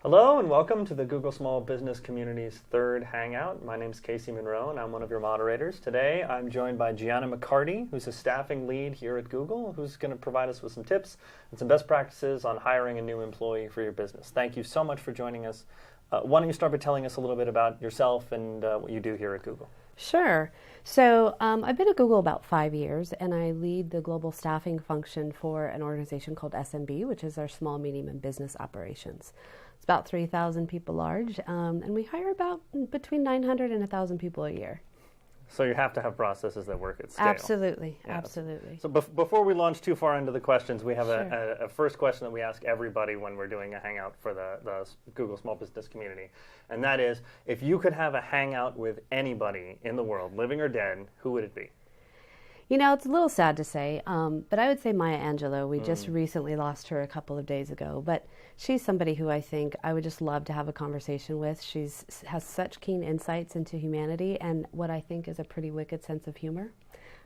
Hello and welcome to the Google Small Business Community's third Hangout. My name is Casey Monroe and I'm one of your moderators. Today I'm joined by Gianna McCarty, who's a staffing lead here at Google, who's going to provide us with some tips and some best practices on hiring a new employee for your business. Thank you so much for joining us. Why don't you start by telling us a little bit about yourself and what you do here at Google? Sure. So I've been at Google about 5 years, and I lead the global staffing function for an organization called SMB, which is our small, medium, and business operations. It's about 3,000 people large, and we hire about between 900 and 1,000 people a year. So you have to have processes that work at scale. Absolutely, Yeah. absolutely. So before we launch too far into the questions, we have Sure. a first question that we ask everybody when we're doing a Hangout for the Google Small Business Community. And that is, if you could have a Hangout with anybody in the world, living or dead, who would it be? You know, it's a little sad to say, but I would say Maya Angelou. We just recently lost her a couple of days ago, but she's somebody who I think I would just love to have a conversation with. Has such keen insights into humanity and what I think is a pretty wicked sense of humor.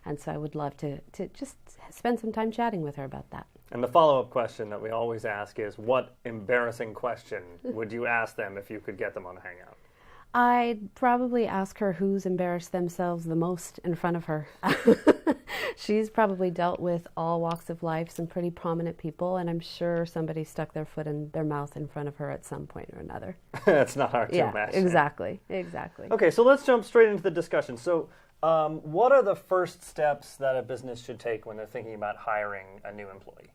And so I would love to just spend some time chatting with her about that. And the follow-up question that we always ask is, what embarrassing question would you ask them if you could get them on a Hangout? I'd probably ask her who's embarrassed themselves the most in front of her. She's probably dealt with all walks of life, some pretty prominent people, and I'm sure somebody stuck their foot in their mouth in front of her at some point or another. It's not hard to imagine. Exactly. Okay, so let's jump straight into the discussion. So what are the first steps that a business should take when they're thinking about hiring a new employee?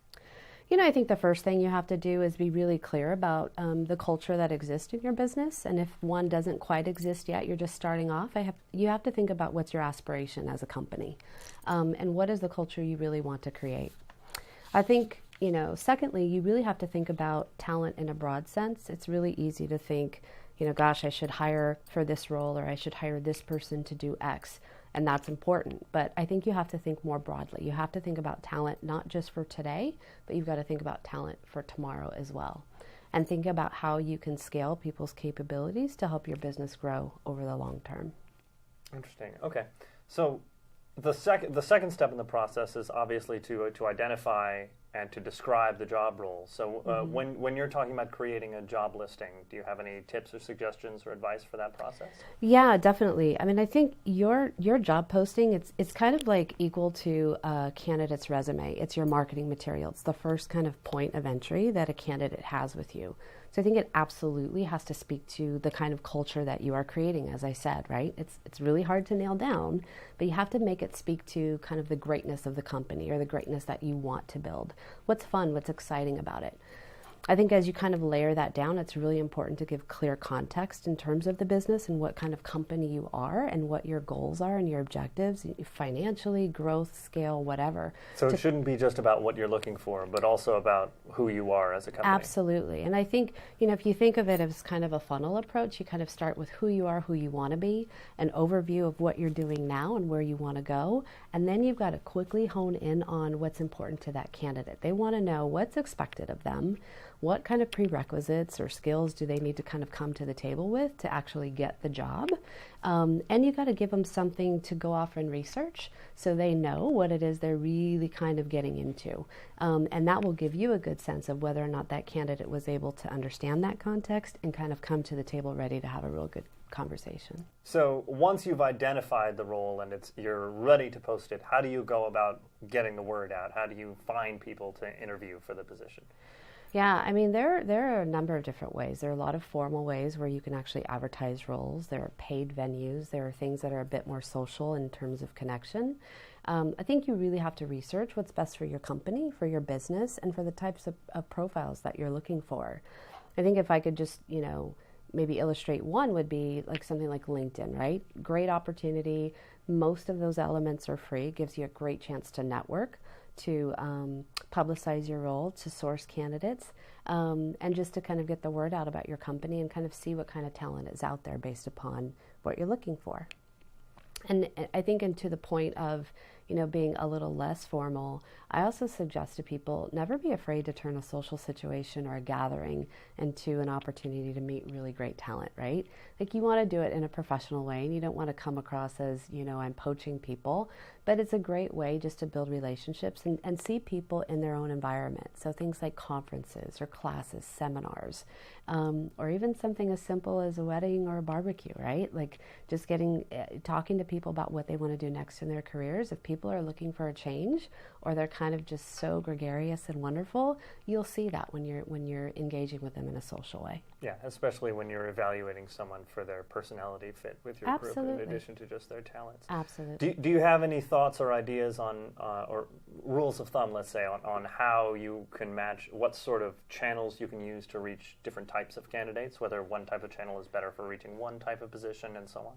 You know, I think the first thing you have to do is be really clear about the culture that exists in your business. And if one doesn't quite exist yet, you're just starting off, you have to think about what's your aspiration as a company and what is the culture you really want to create. I think, secondly, you really have to think about talent in a broad sense. It's really easy to think, gosh, I should hire for this role or I should hire this person to do X. And that's important. But I think you have to think more broadly. You have to think about talent not just for today, but you've got to think about talent for tomorrow as well. And think about how you can scale people's capabilities to help your business grow over the long term. Interesting. Okay. So the second step in the process is obviously to identify and to describe the job role. So when you're talking about creating a job listing, do you have any tips or suggestions or advice for that process? Yeah, definitely. I mean, I think your job posting, it's kind of like equal to a candidate's resume. It's your marketing material. It's the first kind of point of entry that a candidate has with you. So I think it absolutely has to speak to the kind of culture that you are creating, as I said, right? It's really hard to nail down, but you have to make it speak to kind of the greatness of the company or the greatness that you want to build. What's fun, what's exciting about it? I think as you kind of layer that down, it's really important to give clear context in terms of the business and what kind of company you are and what your goals are and your objectives, financially, growth, scale, whatever. So it shouldn't be just about what you're looking for, but also about who you are as a company. Absolutely. And I think, if you think of it as kind of a funnel approach, you kind of start with who you are, who you want to be, an overview of what you're doing now and where you want to go. And then you've got to quickly hone in on what's important to that candidate. They want to know what's expected of them. What kind of prerequisites or skills do they need to kind of come to the table with to actually get the job? And you got to give them something to go off and research so they know what it is they're really kind of getting into. And that will give you a good sense of whether or not that candidate was able to understand that context and kind of come to the table ready to have a real good conversation. So once you've identified the role and you're ready to post it, how do you go about getting the word out? How do you find people to interview for the position? Yeah, I mean, there are a number of different ways. There are a lot of formal ways where you can actually advertise roles. There are paid venues. There are things that are a bit more social in terms of connection. I think you really have to research what's best for your company, for your business, and for the types of profiles that you're looking for. I think if I could just, maybe illustrate one would be like something like LinkedIn, right? Great opportunity. Most of those elements are free. It gives you a great chance to network, to publicize your role, to source candidates, and just to kind of get the word out about your company and kind of see what kind of talent is out there based upon what you're looking for. And I think, and to the point of, being a little less formal, I also suggest to people never be afraid to turn a social situation or a gathering into an opportunity to meet really great talent, right? Like you want to do it in a professional way and you don't want to come across as, I'm poaching people, but it's a great way just to build relationships and see people in their own environment. So things like conferences or classes, seminars, or even something as simple as a wedding or a barbecue, right? Like just talking to people about what they want to do next in their careers. If people are looking for a change or they're kind of just so gregarious and wonderful, you'll see that when you're engaging with them in a social way. Yeah, especially when you're evaluating someone for their personality fit with your group in addition to just their talents. Absolutely. Do you have any thoughts or ideas on, or rules of thumb, let's say, on how you can match, what sort of channels you can use to reach different types of candidates, whether one type of channel is better for reaching one type of position and so on?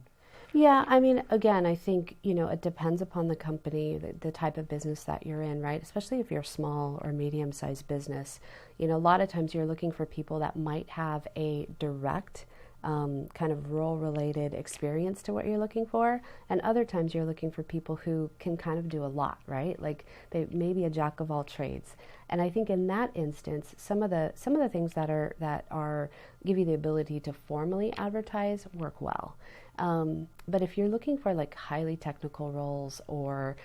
Yeah, I mean, again, I think, it depends upon the company, the type of business that you're in, right? Especially if you're a small or medium-sized business. A lot of times you're looking for people that might have a direct kind of role-related experience to what you're looking for, and other times you're looking for people who can kind of do a lot, right? Like they may be a jack of all trades. And I think in that instance, some of the things that are give you the ability to formally advertise work well. But if you're looking for like highly technical roles or,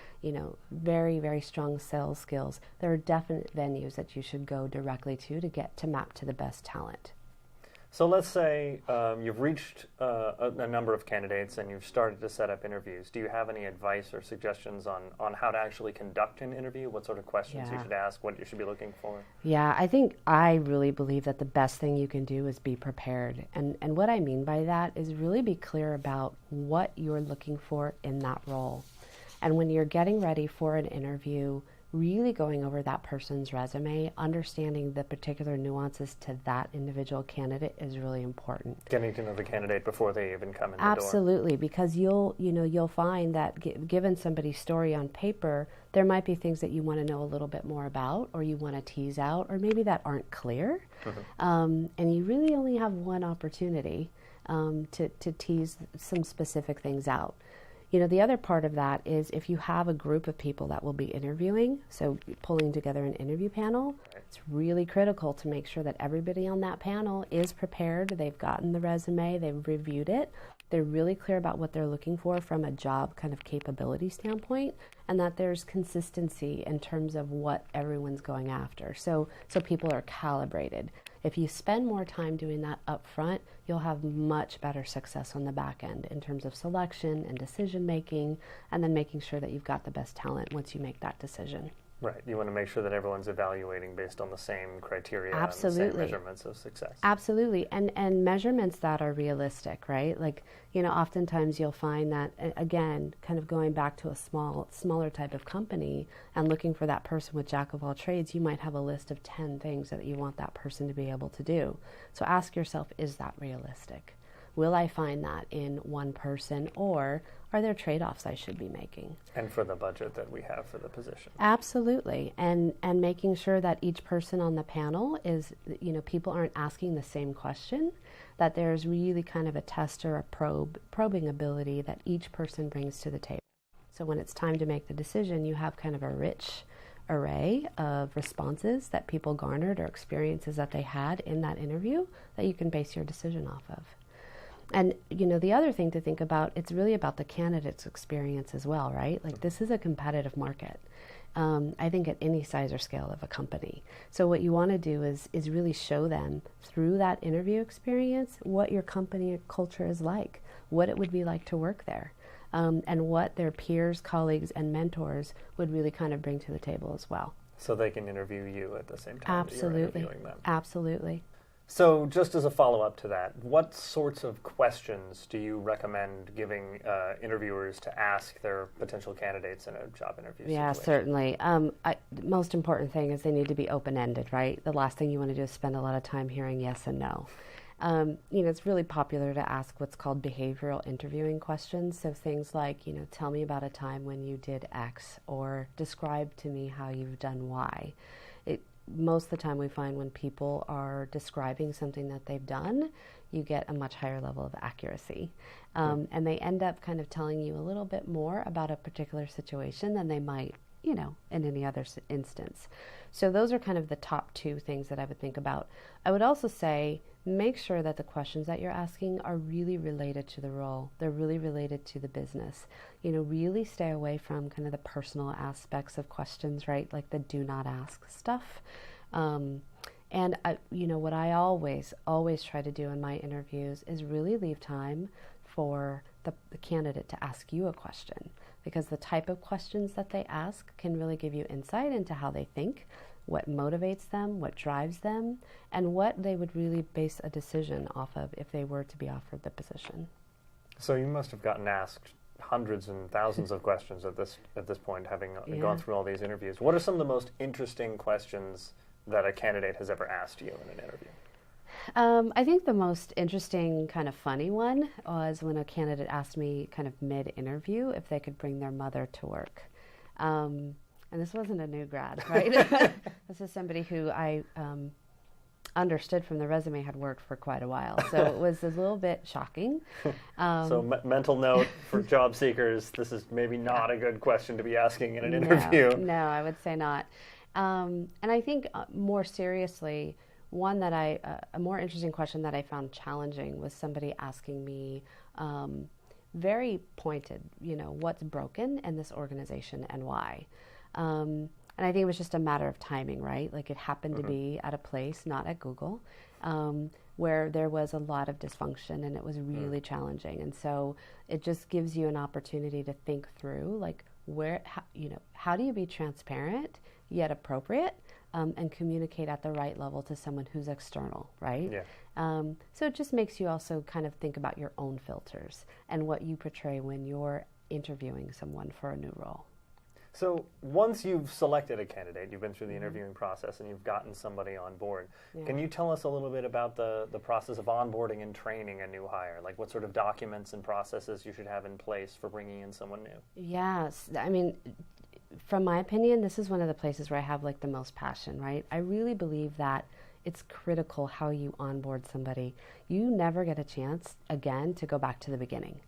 very, very strong sales skills, there are definite venues that you should go directly to get to map to the best talent. So let's say you've reached a number of candidates and you've started to set up interviews. Do you have any advice or suggestions on how to actually conduct an interview? What sort of questions you should ask, what you should be looking for? Yeah, I really believe that the best thing you can do is be prepared. And what I mean by that is really be clear about what you're looking for in that role. And when you're getting ready for an interview, really going over that person's resume, understanding the particular nuances to that individual candidate is really important. Getting to know the candidate before they even come in the door. Absolutely, because you'll find that given somebody's story on paper, there might be things that you want to know a little bit more about, or you want to tease out, or maybe that aren't clear. Mm-hmm. And you really only have one opportunity to tease some specific things out. The other part of that is if you have a group of people that will be interviewing, so pulling together an interview panel, it's really critical to make sure that everybody on that panel is prepared. They've gotten the resume, they've reviewed it, they're really clear about what they're looking for from a job kind of capability standpoint, and that there's consistency in terms of what everyone's going after. So people are calibrated. If you spend more time doing that up front, you'll have much better success on the back end in terms of selection and decision making, and then making sure that you've got the best talent once you make that decision. Right. You want to make sure that everyone's evaluating based on the same criteria Absolutely. and the same measurements of success. Absolutely. And measurements that are realistic, right? Like, oftentimes you'll find that, again, kind of going back to a smaller type of company and looking for that person with jack of all trades, you might have a list of 10 things that you want that person to be able to do. So ask yourself, is that realistic? Will I find that in one person, or are there trade-offs I should be making? And for the budget that we have for the position. Absolutely. And making sure that each person on the panel is, people aren't asking the same question, that there's really kind of a test or a probing ability that each person brings to the table. So when it's time to make the decision, you have kind of a rich array of responses that people garnered or experiences that they had in that interview that you can base your decision off of. And, the other thing to think about, it's really about the candidate's experience as well, right? Like, this is a competitive market, I think, at any size or scale of a company. So what you want to do is really show them through that interview experience what your company culture is like, what it would be like to work there, and what their peers, colleagues, and mentors would really kind of bring to the table as well. So they can interview you at the same time that you're interviewing them. Absolutely. So just as a follow-up to that, what sorts of questions do you recommend giving interviewers to ask their potential candidates in a job interview situation? Yeah, certainly. The most important thing is they need to be open-ended, right? The last thing you want to do is spend a lot of time hearing yes and no. It's really popular to ask what's called behavioral interviewing questions. So things like, tell me about a time when you did X, or describe to me how you've done Y. most of the time we find when people are describing something that they've done, you get a much higher level of accuracy. And they end up kind of telling you a little bit more about a particular situation than they might, in any other instance. So those are kind of the top two things that I would think about. I would also say, make sure that the questions that you're asking are really related to the role. They're really related to the business. Really stay away from kind of the personal aspects of questions, right? Like the do not ask stuff. And what I always try to do in my interviews is really leave time for the candidate to ask you a question, because the type of questions that they ask can really give you insight into how they think, what motivates them, what drives them, and what they would really base a decision off of if they were to be offered the position. So you must have gotten asked hundreds and thousands of questions at this point, having gone through all these interviews. What are some of the most interesting questions that a candidate has ever asked you in an interview? I think the most interesting, kind of funny one was when a candidate asked me kind of mid-interview if they could bring their mother to work. And this wasn't a new grad, right? This is somebody who I understood from the resume had worked for quite a while. So it was a little bit shocking. So mental note for job seekers, this is maybe not a good question to be asking in an interview. No, I would say not. And I think more seriously, a more interesting question that I found challenging was somebody asking me very pointed, what's broken in this organization and why. And I think it was just a matter of timing, right? Like it happened to be at a place, not at Google, where there was a lot of dysfunction and it was really challenging. And so it just gives you an opportunity to think through, like, how do you be transparent yet appropriate, and communicate at the right level to someone who's external, right? Yeah. So it just makes you also kind of think about your own filters and what you portray when you're interviewing someone for a new role. So once you've selected a candidate, you've been through the interviewing process and you've gotten somebody on board, can you tell us a little bit about the process of onboarding and training a new hire? Like what sort of documents and processes you should have in place for bringing in someone new? Yes. I mean, from my opinion, this is one of the places where I have like the most passion, right? I really believe that it's critical how you onboard somebody. You never get a chance again to go back to the beginning.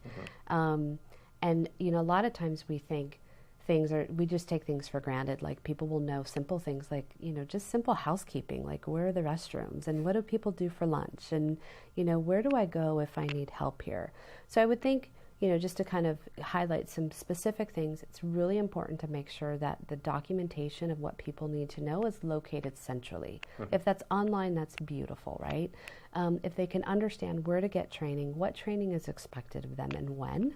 And, a lot of times we think we just take things for granted. Like people will know simple things like, just simple housekeeping, like where are the restrooms and what do people do for lunch? And, where do I go if I need help here? So I would think, just to kind of highlight some specific things, it's really important to make sure that the documentation of what people need to know is located centrally. If that's online, that's beautiful, right? If they can understand where to get training, what training is expected of them and when.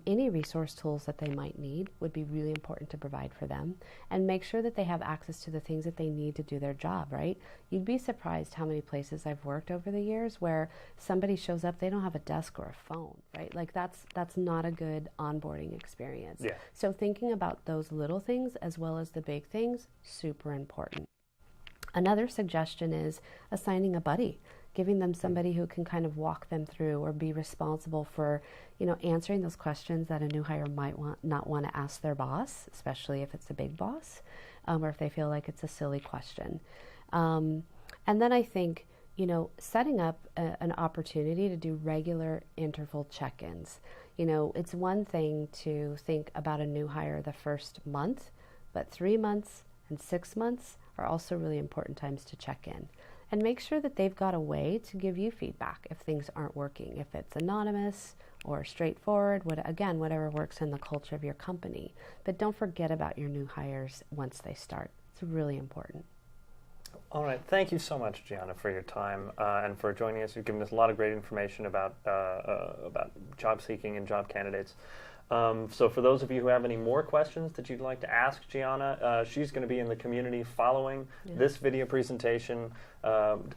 Any resource tools that they might need would be really important to provide for them, and make sure that they have access to the things that they need to do their job, right? You'd be surprised how many places I've worked over the years where somebody shows up, they don't have a desk or a phone, right? Like that's not a good onboarding experience. Yeah. So thinking about those little things as well as the big things, super important. Another suggestion is assigning a buddy, giving them somebody who can kind of walk them through or be responsible for, answering those questions that a new hire might not want to ask their boss, especially if it's a big boss, or if they feel like it's a silly question. And then I think, setting up an opportunity to do regular interval check-ins. It's one thing to think about a new hire the first month, but 3 months and 6 months are also really important times to check in. And make sure that they've got a way to give you feedback if things aren't working, if it's anonymous or straightforward, whatever works in the culture of your company. But don't forget about your new hires once they start. It's really important. All right. Thank you so much, Gianna, for your time and for joining us. You've given us a lot of great information about job seeking and job candidates. So for those of you who have any more questions that you'd like to ask Gianna, she's going to be in the community following this video presentation,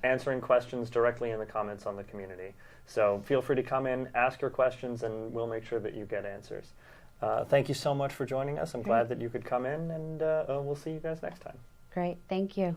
answering questions directly in the comments on the community. So feel free to come in, ask your questions, and we'll make sure that you get answers. Thank you so much for joining us. I'm glad that you could come in, and we'll see you guys next time. Great. Thank you.